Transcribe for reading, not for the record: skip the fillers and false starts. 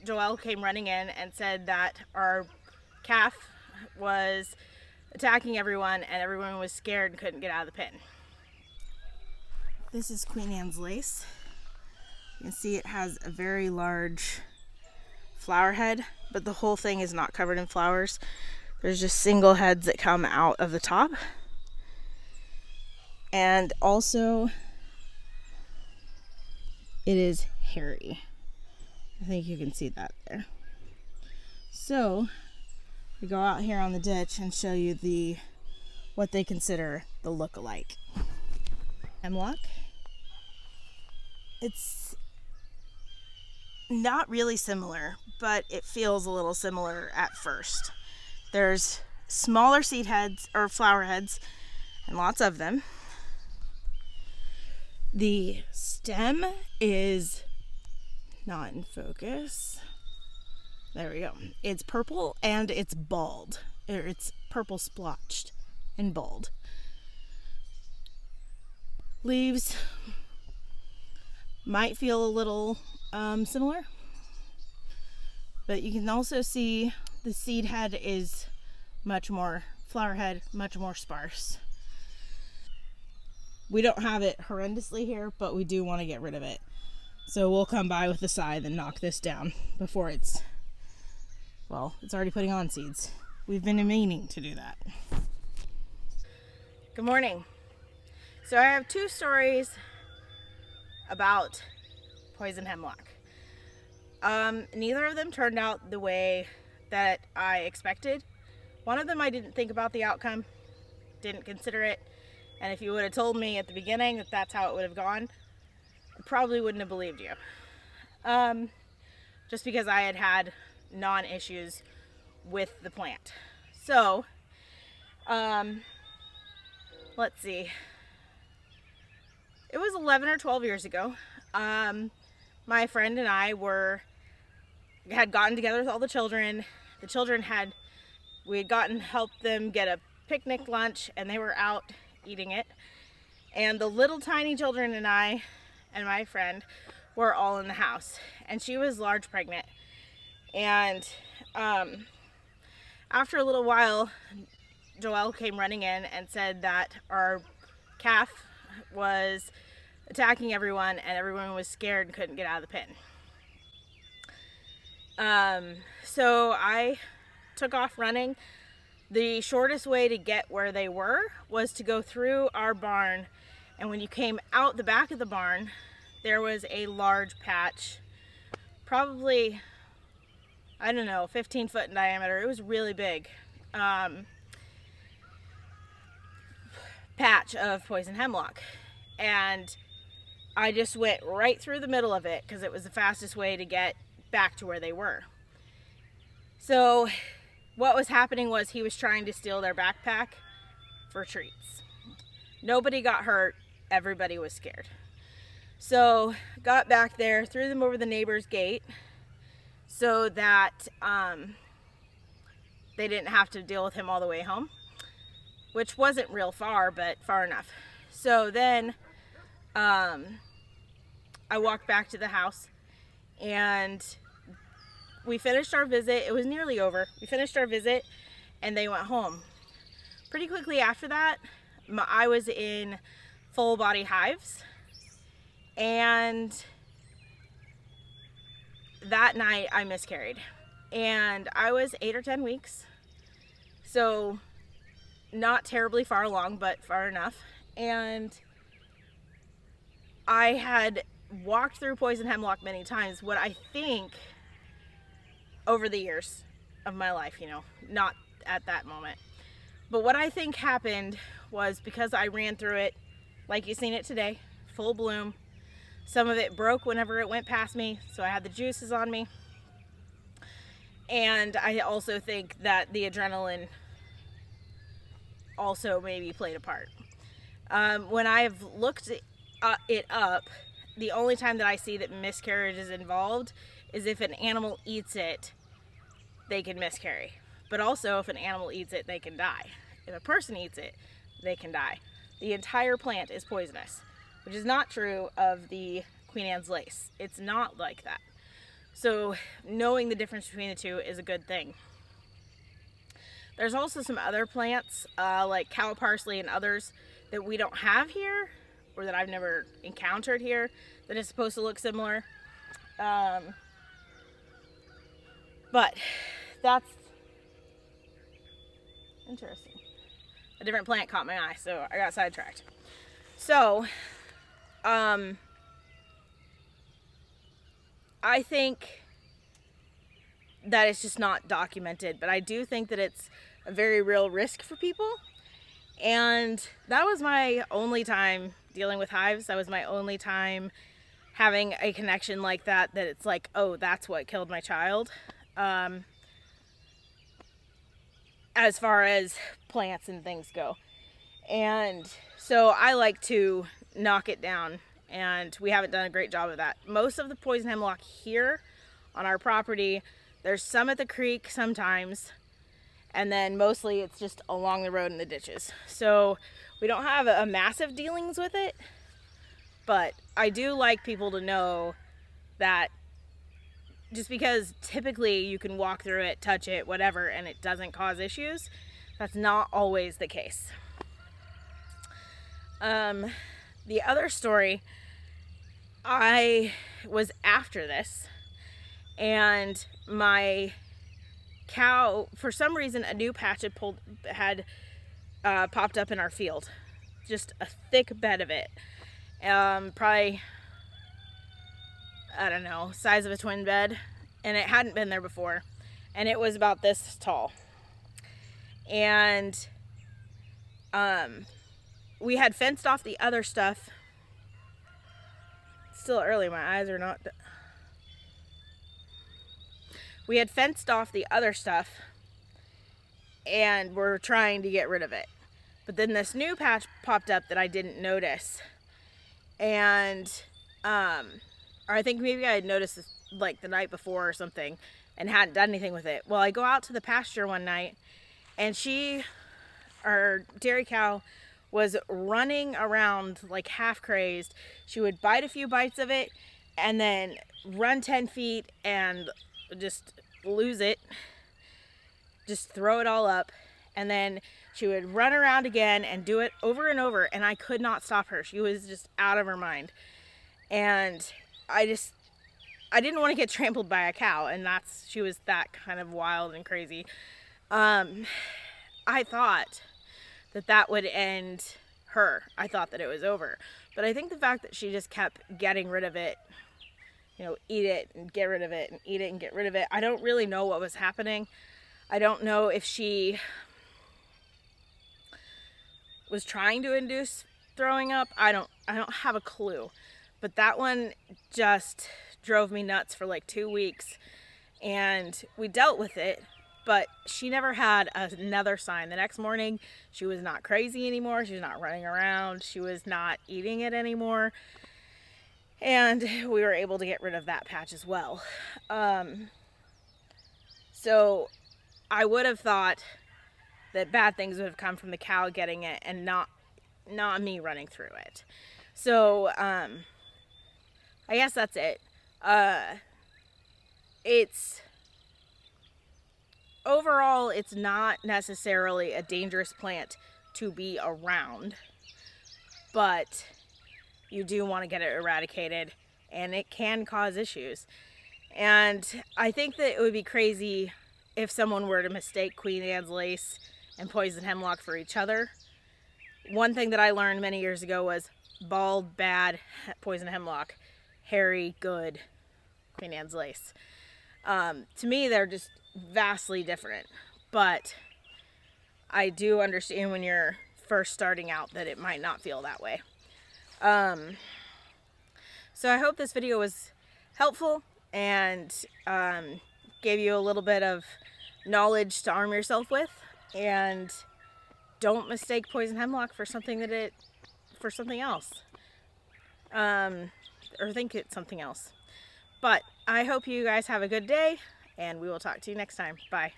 Joelle came running in and said that our calf was attacking everyone and everyone was scared and couldn't get out of the pen. This is Queen Anne's lace. You can see it has a very large flower head, but the whole thing is not covered in flowers. There's just single heads that come out of the top. And also, it is hairy. I think you can see that there. So, we go out here on the ditch and show you what they consider the look-alike. Hemlock. It's not really similar, but it feels a little similar at first. There's smaller seed heads or flower heads and lots of them. The stem is not in focus. There we go. It's purple and it's bald. Or it's purple splotched and bald. Leaves might feel a little similar, but you can also see the seed head is much more, flower head, much more sparse. We don't have it horrendously here, but we do want to get rid of it. So we'll come by with the scythe and knock this down before it's already putting on seeds. We've been meaning to do that. Good morning. So I have two stories about poison hemlock. Neither of them turned out the way that I expected. One of them I didn't think about the outcome, didn't consider it, and if you would have told me at the beginning that that's how it would have gone, I probably wouldn't have believed you. Just because I had non-issues with the plant. So, let's see. It was 11 or 12 years ago. My friend and I had gotten together with all the children. The children we had helped them get a picnic lunch, and they were out eating it. And the little tiny children and I and my friend were all in the house. And she was large pregnant. And after a little while, Joelle came running in and said that our calf was attacking everyone and everyone was scared and couldn't get out of the pen. So I took off running. The shortest way to get where they were was to go through our barn, and when you came out the back of the barn, there was a large patch, probably, I don't know, 15 foot in diameter. It was really big. Patch of poison hemlock, and I just went right through the middle of it because it was the fastest way to get back to where they were. So what was happening was he was trying to steal their backpack for treats. Nobody got hurt, everybody was scared. So got back there, threw them over the neighbor's gate so that they didn't have to deal with him all the way home, which wasn't real far, but far enough. So then I walked back to the house, and we finished our visit. It was nearly over. We finished our visit and they went home. Pretty quickly after that, I was in full body hives, and that night I miscarried, and I was 8 or 10 weeks. So not terribly far along, but far enough. And I had walked through poison hemlock many times. What I think over the years of my life, not at that moment, but what I think happened was because I ran through it like you've seen it today, full bloom. Some of it broke whenever it went past me, so I had the juices on me. And I also think that the adrenaline also maybe played a part. When I've looked it up, the only time that I see that miscarriage is involved is if an animal eats it, they can miscarry. But also if an animal eats it, they can die. If a person eats it, they can die. The entire plant is poisonous, which is not true of the Queen Anne's lace. It's not like that. So knowing the difference between the two is a good thing. There's also some other plants like cow parsley and others that we don't have here, or that I've never encountered here, that is supposed to look similar. But that's interesting. A different plant caught my eye, so I got sidetracked. So, I think that it's just not documented, but I do think that it's a very real risk for people. And that was my only time dealing with hives. That was my only time having a connection like that it's like, oh, that's what killed my child. As far as plants and things go. And so I like to knock it down, and we haven't done a great job of that. Most of the poison hemlock here on our property, there's some at the creek sometimes, and then mostly it's just along the road in the ditches. So we don't have a massive dealings with it, but I do like people to know that just because typically you can walk through it, touch it, whatever, and it doesn't cause issues, that's not always the case. The other story, I was after this, and my cow, for some reason, a new patch had popped up in our field. Just a thick bed of it. Probably, I don't know, size of a twin bed, and it hadn't been there before, and it was about this tall. And we had fenced off the other stuff. It's still early, my eyes are not. We had fenced off the other stuff, and we're trying to get rid of it. But then this new patch popped up that I didn't notice, and or I think maybe I had noticed this like the night before or something and hadn't done anything with it. Well, I go out to the pasture one night, and our dairy cow, was running around like half crazed. She would bite a few bites of it and then run 10 feet and just lose it, just throw it all up, and then she would run around again and do it over and over, and I could not stop her. She was just out of her mind. And I didn't want to get trampled by a cow, and she was that kind of wild and crazy. I thought that would end her. I thought that it was over. But I think the fact that she just kept getting rid of it, eat it and get rid of it and eat it and get rid of it, I don't really know what was happening. I don't know if she was trying to induce throwing up. I don't have a clue. But that one just drove me nuts for like 2 weeks, and we dealt with it, but she never had another sign. The next morning, she was not crazy anymore. She was not running around. She was not eating it anymore. And we were able to get rid of that patch as well. So I would have thought that bad things would have come from the cow getting it and not me running through it. So I guess that's it. Overall, it's not necessarily a dangerous plant to be around, but you do want to get it eradicated, and it can cause issues. And I think that it would be crazy if someone were to mistake Queen Anne's lace and poison hemlock for each other. One thing that I learned many years ago was bald, bad poison hemlock, hairy, good Queen Anne's lace. To me, they're just vastly different, but I do understand when you're first starting out that it might not feel that way. So I hope this video was helpful and gave you a little bit of knowledge to arm yourself with, and don't mistake poison hemlock for something else, or think it's something else. But I hope you guys have a good day, and we will talk to you next time. Bye.